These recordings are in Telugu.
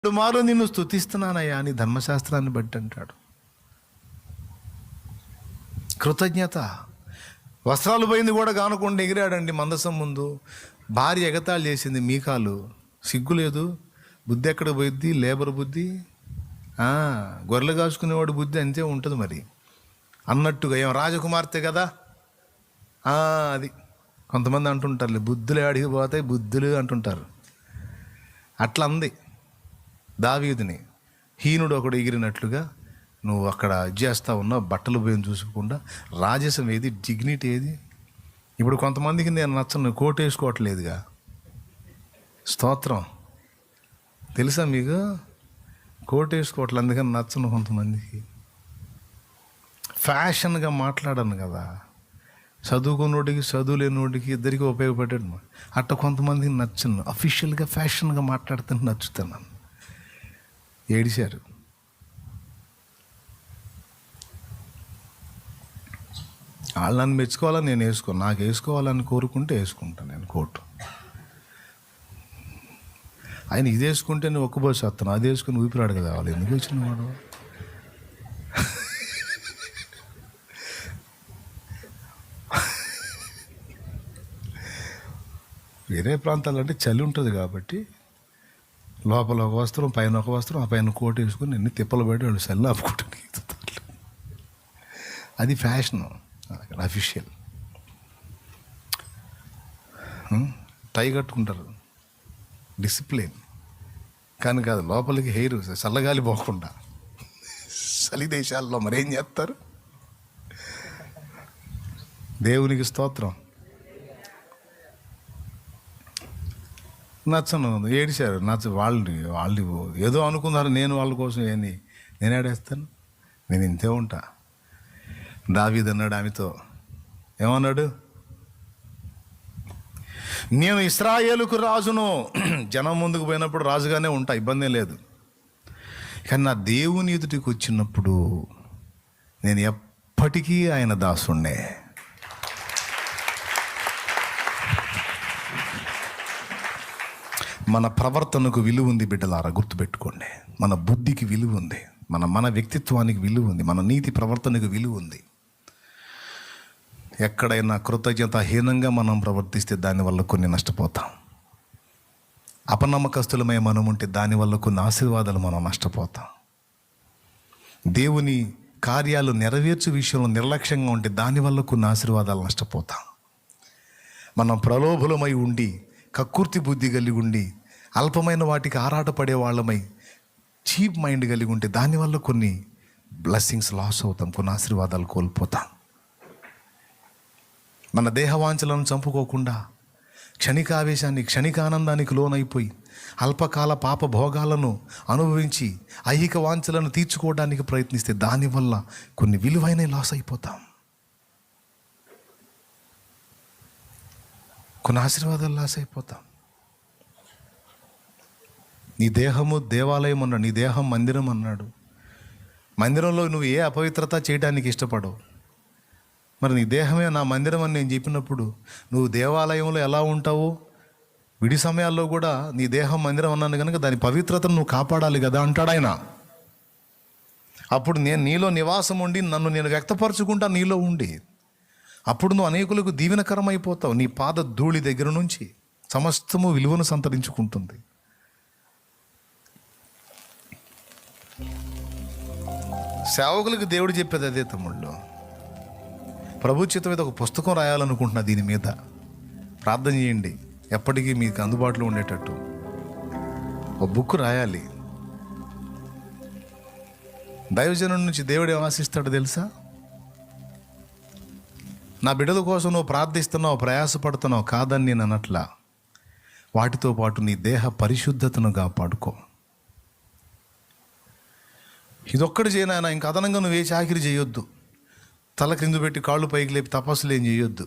మారు నిన్ను స్తుతిస్తున్నానయ్యా అని ధర్మశాస్త్రాన్ని బట్టి అంటాడు. కృతజ్ఞత. వస్త్రాలు పోయింది కూడా కానకుండా ఎగిరాడండి మందసం ముందు. భార్య ఎగతాళి చేసింది, మీకాలు సిగ్గు లేదు, బుద్ధి ఎక్కడ పోయిద్ది, లేబర్ బుద్ధి, గొర్రెలు కాసుకునేవాడు బుద్ధి అంతే ఉంటుంది మరి అన్నట్టుగా. ఏం రాజకుమార్తె కదా అది. కొంతమంది అంటుంటారు బుద్ధులు ఆడికి పోతాయి బుద్ధులు అంటుంటారు. అట్లా అంది దావీదుని. హీనుడు ఒకడు ఎగిరినట్లుగా నువ్వు అక్కడ చేస్తా ఉన్నావు, బట్టలు పోయిన చూసుకోకుండా. రాజసం ఏది, డిగ్నిటీ ఏది? ఇప్పుడు కొంతమందికి నేను నచ్చను, కోట్ వేసుకోవట్లేదుగా. స్తోత్రం. తెలుసా మీకు? కోట్ వేసుకోవట్లేదు, అందుకని నచ్చను కొంతమందికి. ఫ్యాషన్గా మాట్లాడను కదా, చదువుకున్నోడికి చదువు లేనివాడికి ఇద్దరికి ఉపయోగపడ్డాడు. అట్లా కొంతమందికి నచ్చను, అఫీషియల్గా ఫ్యాషన్గా మాట్లాడుతుంటే నచ్చుతున్నాను. ఏడిశారు. వాళ్ళు నన్ను మెచ్చుకోవాలని నేను వేసుకోను, నాకు వేసుకోవాలని కోరుకుంటే వేసుకుంటాను నేను కోటు. ఆయన ఇది వేసుకుంటే నేను ఒక్కబోసి వస్తాను, అది వేసుకుని ఊపిరాడు కదా. వాళ్ళు ఎందుకు వచ్చిన వాడు? వేరే ప్రాంతాలు అంటే చలి ఉంటుంది కాబట్టి లోపల ఒక వస్త్రం, పైన ఒక వస్త్రం, ఆ పైన కోటు వేసుకుని ఎన్ని తిప్పలు పడి వాళ్ళు చల్లి ఆపుకుంటాను. అది ఫ్యాషను, అఫీషియల్. టై కట్టుకుంటారు, డిసిప్లిన్. కానీ కాదు, లోపలికి హెయిర్ చల్లగాలి పోకుండా. చలి దేశాల్లో మరేం చేస్తారు? దేవునికి స్తోత్రం. నచ్చను, ఏడిశారు. వాళ్ళు ఏదో అనుకున్నారు, నేను వాళ్ళ కోసం నేను ఏడేస్తాను, నేను ఇంతే ఉంటా. దావీదు అన్నాడు ఆమెతో, ఏమన్నాడు? నేను ఇశ్రాయేలుకు రాజును. జనం ముందుకు పోయినప్పుడు రాజుగానే ఉంటా, ఇబ్బంది లేదు. కానీ నా దేవుని ఎదుటికి వచ్చినప్పుడు నేను ఎప్పటికీ ఆయన దాసుణ్ణే. మన ప్రవర్తనకు విలువ ఉంది బిడ్డలారా, గుర్తుపెట్టుకోండి. మన బుద్ధికి విలువ ఉంది, మన వ్యక్తిత్వానికి విలువ ఉంది, మన నీతి ప్రవర్తనకు విలువ ఉంది. ఎక్కడైనా కృతజ్ఞతాహీనంగా మనం ప్రవర్తిస్తే దానివల్ల కొన్ని నష్టపోతాం. అపనమ్మకస్తులమై మనం ఉంటే దానివల్ల కొన్ని ఆశీర్వాదాలు మనం నష్టపోతాం. దేవుని కార్యాలు నెరవేర్చే విషయంలో నిర్లక్ష్యంగా ఉంటే దానివల్ల కొన్ని ఆశీర్వాదాలు నష్టపోతాం. మనం ప్రలోభులమై ఉండి, కక్కుర్తి బుద్ధి కలిగి ఉండి, అల్పమైన వాటికి ఆరాటపడే వాళ్ళమై చీప్ మైండ్ కలిగి ఉంటే దానివల్ల కొన్ని బ్లెస్సింగ్స్ లాస్ అవుతాం, కొన్ని ఆశీర్వాదాలు కోల్పోతాం. మన దేహవాంఛలను చంపుకోకుండా క్షణికావేశాన్ని, క్షణికానందానికి లోనైపోయి అల్పకాల పాప భోగాలను అనుభవించి ఐహిక వాంఛలను తీర్చుకోవడానికి ప్రయత్నిస్తే దానివల్ల కొన్ని విలువైన లాస్ అయిపోతాం, కొన్ని ఆశీర్వాదాలు లాస్ అయిపోతాం. నీ దేహము దేవాలయం అన్నాడు, నీ దేహం మందిరం అన్నాడు. మందిరంలో నువ్వు ఏ అపవిత్రత చేయడానికి ఇష్టపడవు. మరి నీ దేహమే నా మందిరం అని నేను చెప్పినప్పుడు నువ్వు దేవాలయంలో ఎలా ఉంటావో, విడి సమయాల్లో కూడా నీ దేహం మందిరం అన్నాను కనుక దాని పవిత్రతను నువ్వు కాపాడాలి కదా అంటాడు ఆయన. అప్పుడు నేను నీలో నివాసం ఉండి నన్ను నేను వ్యక్తపరచుకుంటా నీలో ఉండి, అప్పుడు నువ్వు అనేకులకు దీవెనకరమైపోతావు. నీ పాద ధూళి దగ్గర నుంచి సమస్తము విలువను సంతరించుకుంటుంది. సేవకులకు దేవుడు చెప్పేది అదే తమ్ముళ్ళు. ప్రభు చిత్తం మీద ఒక పుస్తకం రాయాలనుకుంటున్నా, దీని మీద ప్రార్థన చేయండి, ఎప్పటికీ మీకు అందుబాటులో ఉండేటట్టు ఒక బుక్ రాయాలి. దైవజనం నుంచి దేవుడు ఏం ఆశిస్తాడో తెలుసా? నా బిడ్డల కోసం నువ్వు ప్రార్థిస్తున్నావు, ప్రయాసపడుతున్నావు, కాదని నేను అనట్లా. వాటితో పాటు నీ దేహ పరిశుద్ధతను కాపాడుకో. ఇదొక్కటి చేయనాయన, ఇంక అదనంగా నువ్వు ఏ చాకిరి చేయొద్దు. తల క్రింద పెట్టి కాళ్ళు పైకి లేపి తపస్సులు ఏం చేయొద్దు.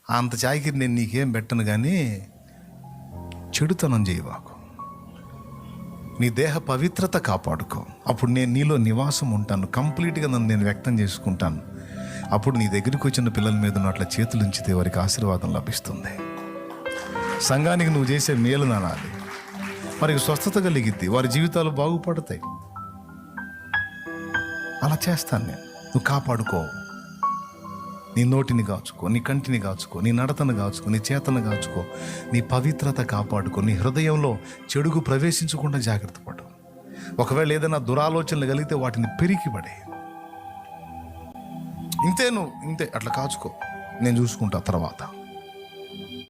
అంత చాకిరి నేను నీకేం పెట్టను, కానీ చెడుతనం చేయవాకు. నీ దేహ పవిత్రత కాపాడుకో. అప్పుడు నేను నీలో నివాసం ఉంటాను, కంప్లీట్గా నన్ను నేను వ్యక్తం చేసుకుంటాను. అప్పుడు నీ దగ్గరికి వచ్చిన పిల్లల మీద నువ్వు అట్లా చేతులు ఉంచితే వారికి ఆశీర్వాదం లభిస్తుంది. సంఘానికి నువ్వు చేసే మేలు నానాలి. వారికి స్వస్థత కలిగిద్ది, వారి జీవితాలు బాగుపడతాయి. అలా చేస్తాను నేను. నువ్వు కాపాడుకో. నీ నోటిని కాచుకో, నీ కంటిని కాచుకో, నీ నడతను కాచుకో, నీ చేతను కాచుకో, నీ పవిత్రత కాపాడుకో, నీ హృదయంలో చెడుగు ప్రవేశించకుండా జాగ్రత్త పడు. ఒకవేళ ఏదైనా దురాలోచనలు కలిగితే వాటిని పెరిగిపడే. ఇంతే, అట్లా కాచుకో, నేను చూసుకుంటా తర్వాత.